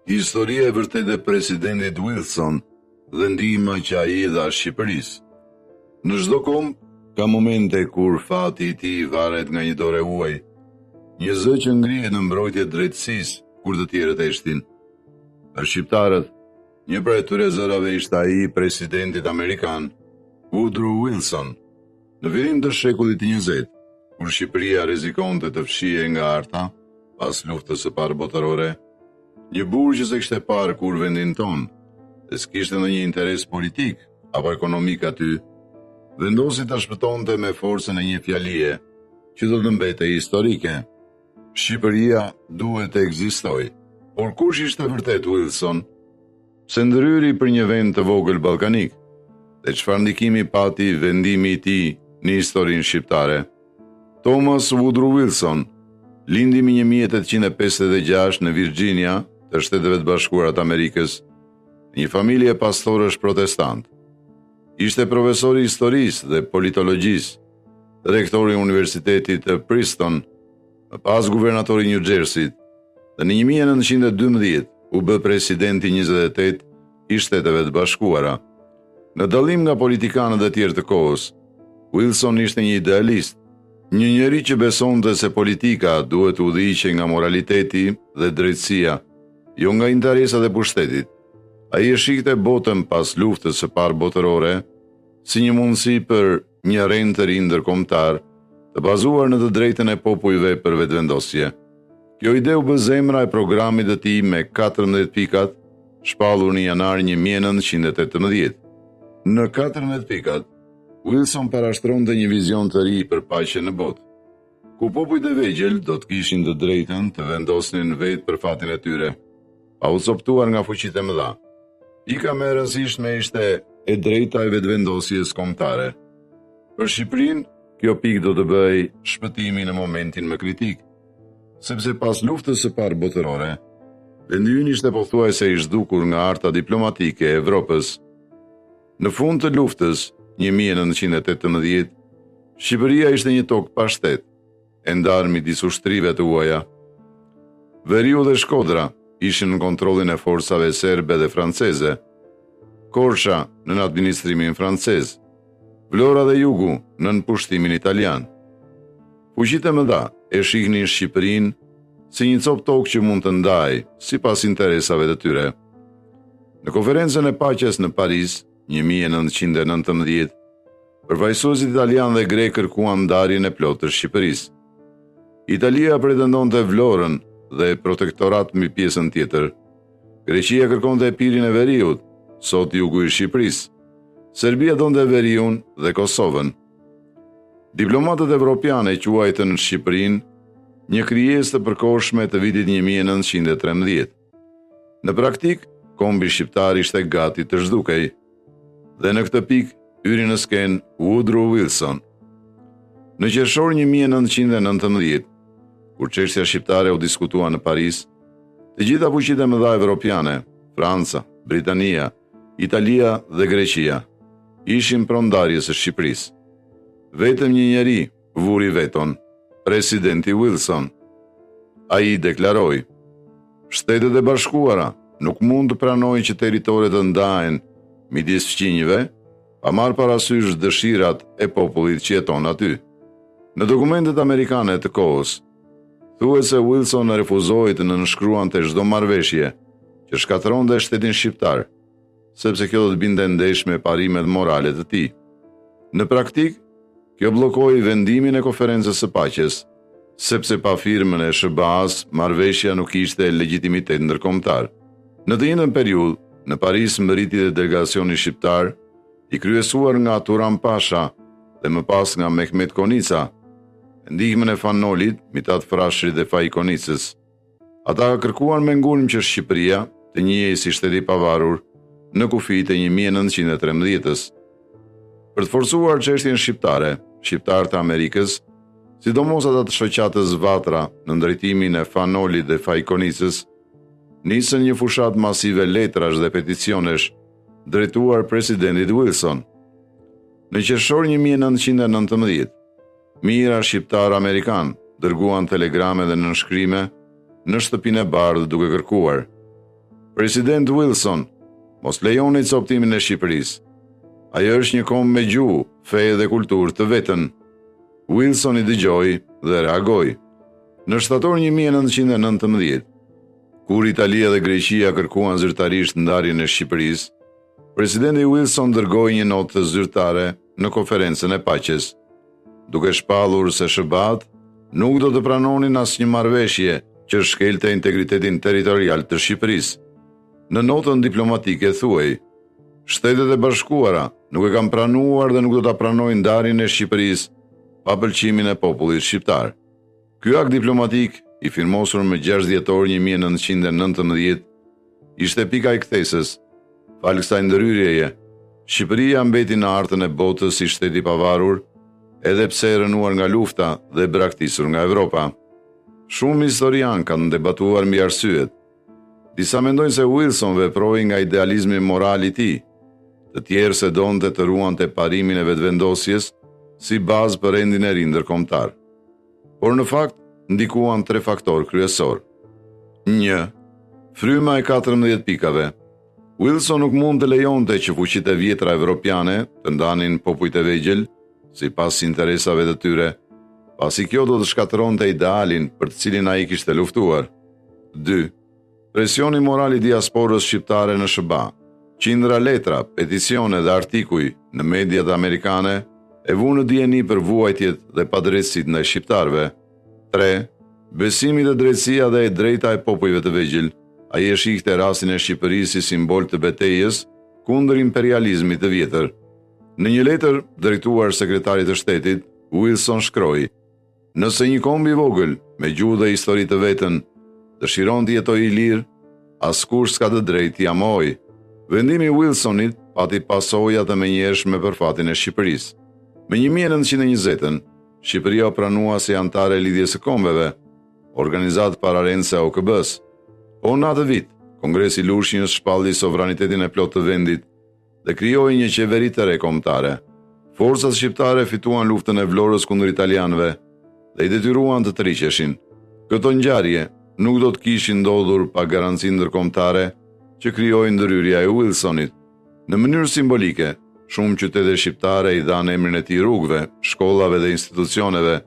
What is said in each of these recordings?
Historia e vërtet e presidentit Wilson dhe ndihma që ai i dha Shqipërisë. Në çdo komb ka momente kur fati i tij varet nga një dorë huaj, një zë që ngrihet në mbrojtje drejtësisë kur të tjerët heshtin. Për shqiptarët, një prej këtyre zërave ishte ai presidentit amerikan, Woodrow Wilson. Në fillim të shekullit të 20, kur Shqipëria rrezikonte të fshihej nga harta pas luftës së parë botërore, një burr që se kishte parë kur vendin ton, dhe s'kishte ndonjë interes politik apo ekonomik aty, vendosi ta shpëtonte me forcën e një fjalie që do të mbetej historike. Shqipëria duhet të ekzistojë. Por kush ishte vërtet Wilson? Pse ndryri për një vend të vogël ballkanik? Dhe çfarë ndikimi pati vendimi i tij në historinë shqiptare? Thomas Woodrow Wilson lindi në 1856 në Virginia, të Shteteve të Bashkuara të Amerikës, në një familje pastorësh protestant. Ishte profesor i historisë dhe politologjisë, rektori i Universitetit të Princeton, më pas guvernatori i New Jersey, dhe në 1912 u bë presidenti 28 i Shteteve të Bashkuara. Në dallim nga politikanët e tjerë të kohës, Wilson ishte një idealist, një njeri që besonte se politika duhet të udhëhiqej nga moraliteti dhe drejtësia, jo nga interesat e pushtetit. Ai e shihte botën pas luftës së parë botërore si një mundësi për një rend të ri ndërkombëtar, të bazuar në të drejtën e popujve për vetëvendosje. Kjo ide u bë zemra e programit të tij me 14 pikat, shpallur në janar 1918. Në 14 pikat, Wilson parashtronte një vizion të ri për paqen në botë, ku popujt e vegjël do të kishin të drejtën të vendosnin vetë për fatin e tyre, pa u coptuar nga fuqitë e mëdha. Pika më e rëndësishme ishte e drejta e vetëvendosjes kombëtare. Për Shqipërinë, kjo pikë do të bëjë shpëtimin në momentin më kritik, sepse pas luftës së parë botërore, vendi ynë ishte pothuajse i zhdukur nga arta diplomatike e Evropës. Në fund të luftës 1918, Shqipëria ishte një tokë pa shtet, e ndarë midis ushtrive të huaja. Veriu dhe Shkodra ishin në kontrollin e forcave serbe dhe franceze, Korsha në administrimin francez, Vlora dhe Jugu në pushtimin italian. Fuqitë e mëdha e shihnin Shqipërinë si një copë tokë që mund të ndajë sipas interesave të tyre. Në konferencën e paqes në Paris 1919, përfaqësuesit italian dhe grek kërkuan ndarjen e plotë të Shqipërisë. Italia pretendonte Vlorën dhe protektorat mbi pjesën tjetër. Greqia kërkonte pirjen e veriut, sot jugu i Shqipërisë. Serbia donte veriun dhe Kosovën. Diplomatët evropianë quajtën Shqipërinë një krijesë të përkohshme të vitit 1913. Në praktik, kombi shqiptar ishte gati të zhdukej. Dhe në këtë pikë hyri në skenë Woodrow Wilson. Në qershor 1919, kur çështja shqiptare u diskutua në Paris, të gjitha fuqitë e mëdha evropiane, Franca, Britania, Italia dhe Greqia, ishin prondarjes së Shqipërisë. Vetëm një njeri vuri veton, presidenti Wilson. Ai deklaroi: Shtetet e Bashkuara nuk mund të pranojnë që territoret të ndahen midis fqinjve, pa marrë parasysh dëshirat e popullit që jeton aty. Në dokumentet amerikane të kohës, thuhet se Wilson refuzoi të nënshkruante çdo marrëveshje që shkatërronte shtetin shqiptar, sepse kjo do të binte ndesh me parimet morale të tij. Në praktik, kjo bllokoi vendimin e konferencës së paqes, sepse pa firmën e SBA-s, marrëveshja nuk kishte legjitimitet ndërkombëtar. Në të njëjtën periudhë, në Paris mbërriti dhe delegacioni shqiptar, i kryesuar nga Turan Pasha dhe më pas nga Mehmet Konica, ndihmën e Fanolit, Mitat Frashërit dhe Fai Konicës. Ata kërkuan me ngulm që Shqipëria të njihej si shtet i pavarur në kufijtë e 1913-s. Për të forcuar çështjen shqiptare, shqiptarët e Amerikës, sidomos ata të shoqatës Vatra në drejtimin e Fanolit dhe Fai Konicës, nisën një fushat masive letrash dhe peticionesh drejtuar presidentit Wilson. Në qershor 1919, mijëra shqiptar amerikan dërguan telegrame dhe nënshkrime në shtëpinë e bardhë duke kërkuar: President Wilson, mos lejoni coptimin e Shqipërisë. Ajo është një kombë me gjuhë, fe dhe kulturë të vetën. Wilson i dëgjoi dhe reagoi. Në shtator 1919, kur Italia dhe Greqia kërkuan zyrtarisht ndarjen e Shqipërisë, presidenti Wilson dërgoi një notë zyrtare në konferencën e paqes, duke shpallur se SHBA-t nuk do të pranonin asnjë marrëveshje që shkelte integritetin territorial të Shqipërisë. Në notën diplomatike thuhej: Shtetet e Bashkuara nuk e kanë pranuar dhe nuk do ta pranojnë ndarjen e Shqipërisë pa pëlqimin e popullit shqiptar. Ky akt diplomatik, i firmosur më 6 dhjetor 1919, ishte pika e kthesës. Fal kësaj ndryrjeje, Shqipëria mbeti në artën e botës si shtet i pavarur, edhe pse e rënuar nga lufta dhe braktisur nga Evropa. Shumë historian kanë debatuar mbi arsyet. Disa mendojnë se Wilson veproi nga idealizmi moral i tij, të tjerë se donte të ruante parimin e vetëvendosjes si bazë për rendin e ri ndërkombëtar. Por në fakt ndikuan 3 faktorë kryesor. 1. Fryma e 14 pikave. Wilson nuk mund të lejonte që fuqitë e vjetra evropiane të ndanin popujt e vegjël sipas interesave të tyre, pasi kjo do të shkatëronte idealin për të cilin ai kishte luftuar. 2. Presioni moral i diasporës shqiptare në SHBA, qindra letra, peticione dhe artikuj në mediat amerikane e vu në dieni për vuajtjet dhe padrejtësitë ndaj shqiptarëve. 3. Besimi te drejtësia dhe e drejta e popujve të vegjël. Ai e shihte rastin e Shqipërisë si simbol të betejës kundër imperializmit të vjetër. Në një letër drejtuar sekretarit të shtetit, Wilson shkroi: Nëse një komb i vogël me gjuhë dhe histori të vetën dëshiron të jetojë i lirë, askush s'ka të drejtë t'i amojë. Vendimi i Wilsonit pati pasoja të menjëhershme për fatin e Shqipërisë. Me 1920-ën, Shqipëria u pranua si antare e Lidhjes së Kombeve, organizatë paralelse e OKB-s. Po në atë vit, Kongresi i Lushnjës shpalli sovranitetin e plotë të vendit dhe krijoi një qeveri të re kombëtare. Forcat shqiptare fituan luftën e Vlorës kundër italianëve dhe i detyruan të tërhiqeshin. Këto ngjarje nuk do të kishin ndodhur pa garancinë ndërkombëtare që krijoi ndërhyrja e Wilsonit. Në mënyrë simbolike, shumë qytete shqiptare i dhanë emrin e tij rrugëve, shkollave dhe institucioneve,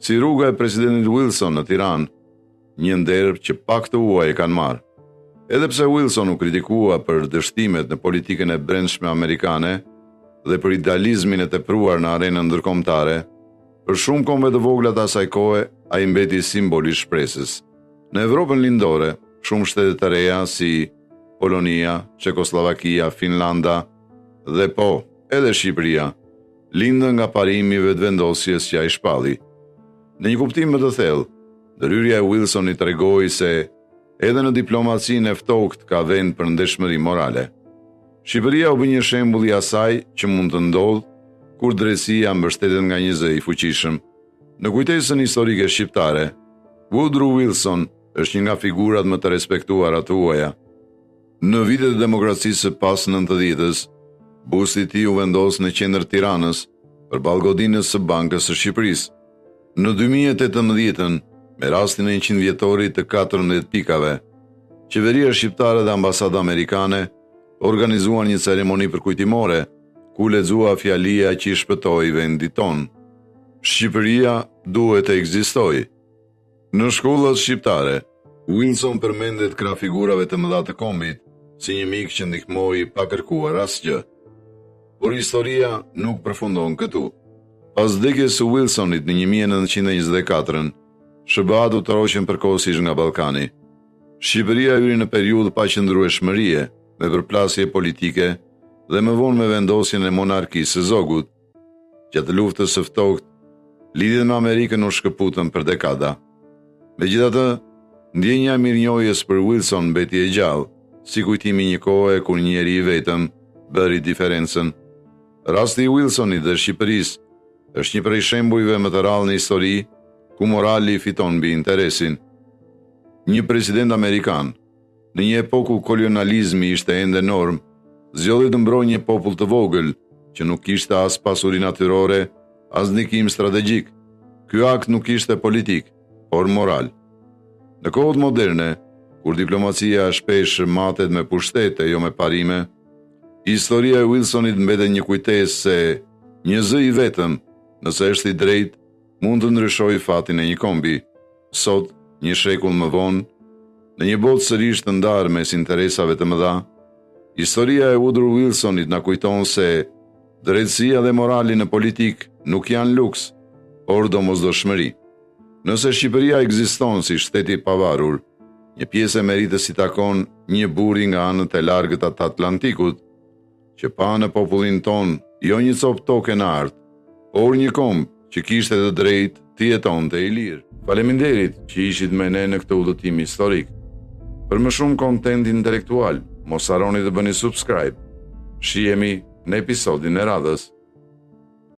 si rruga e presidentit Wilson në Tiranë, një nder që pak të huaj e kanë marrë. Edhe pse Wilson u kritikua për dështimet në politikën e brendshme amerikane dhe për idealizmin e tepruar në arenën ndërkombëtare, për shumë kombe të vogla të asaj kohe, ai mbeti simbol i shpresës. Në Evropën lindore, shumë shtete të reja si Polonia, Çekoslovakia, Finlanda dhe edhe Shqipëria, lindën nga parimi i vetëvendosjes që ai shpalli. Në një kuptim më të thellë, ndërhyrja e Wilsonit tregoi se edhe në diplomacinë e ftogët ka vend për ndeshmëri morale. Shqipëria u bë një shembull i asaj që mund të ndodhë kur drejtësia mbështetet nga një zë i fuqishëm. Në kujtesën historike shqiptare, Woodrow Wilson është një nga figurat më të respektuara të huaja. Në vitet e demokracisë së pas 90-s, busti i tij u vendos në qendër Tiranës përballë godinës së Bankës së Shqipërisë. Në 2018-ën, me rastin e 100 vjetorit të 14 pikave, qeveria shqiptare dhe ambasada amerikane organizuan një ceremoni përkujtimore, ku lexua fjalia që i shpëtoi vendit ton. Shqipëria duhet të ekzistojë. Në shkollat shqiptare, Wilson përmendet krah figurave të mëdha të kombit, si një mik që ndihmoi pa kërkuar asgjë. Por historia nuk përfundon këtu. Pas vdekjes së Wilsonit në 1924-ën, SHBA-t u tërhoqën përkohësisht nga Ballkani. Shqipëria hyri në periudhë paqëndrueshmërie, me përplasje politike dhe më vonë me vendosjen e monarkisë së Zogut. Gjatë luftës së ftogët, lidhjet me Amerikën u shkëputën për dekada. Megjithatë, ndjenja e mirënjohjes për Wilson mbeti e gjallë, si kujtimi një kohe kur një njeri i vetëm bëri diferencën. Rasti i Wilsonit dhe Shqipërisë është një prej shembujve më të rrallë në histori ku morali fiton mbi interesin. Një president amerikan, në një epokë ku kolonializmi ishte ende norm, zgjodhi të mbrojë një popull të vogël që nuk kishte as pasuri natyrore, as ndikim strategjik. Ky akt nuk ishte politik, por moral. Në kohët moderne, kur diplomacia shpesh matet me pushtete, jo me parime, historia e Wilsonit mbetet një kujtesë se një zë i vetëm, nëse është i drejtë, mund të ndryshojë fatin e një kombi. Sot, një shekull më vonë, në një botë sërish të ndarë mes interesave të mëdha, historia e Woodrow Wilsonit na kujton se drejtësia dhe morali në politik nuk janë luks, por domosdoshmëri. Nëse Shqipëria ekziston si shteti i pavarur, një pjesë e meritës i takon një buri nga anët e largëta të Atlantikut, që pa në popullin ton jo një copë toke në art, por një komb që kishte të drejtë të jetonte i lirë. Faleminderit që ishit me ne në këtë udhëtim historik. Për më shumë kontent intelektual, mos harroni të bëni subscribe. Shihemi në episodin e radhës.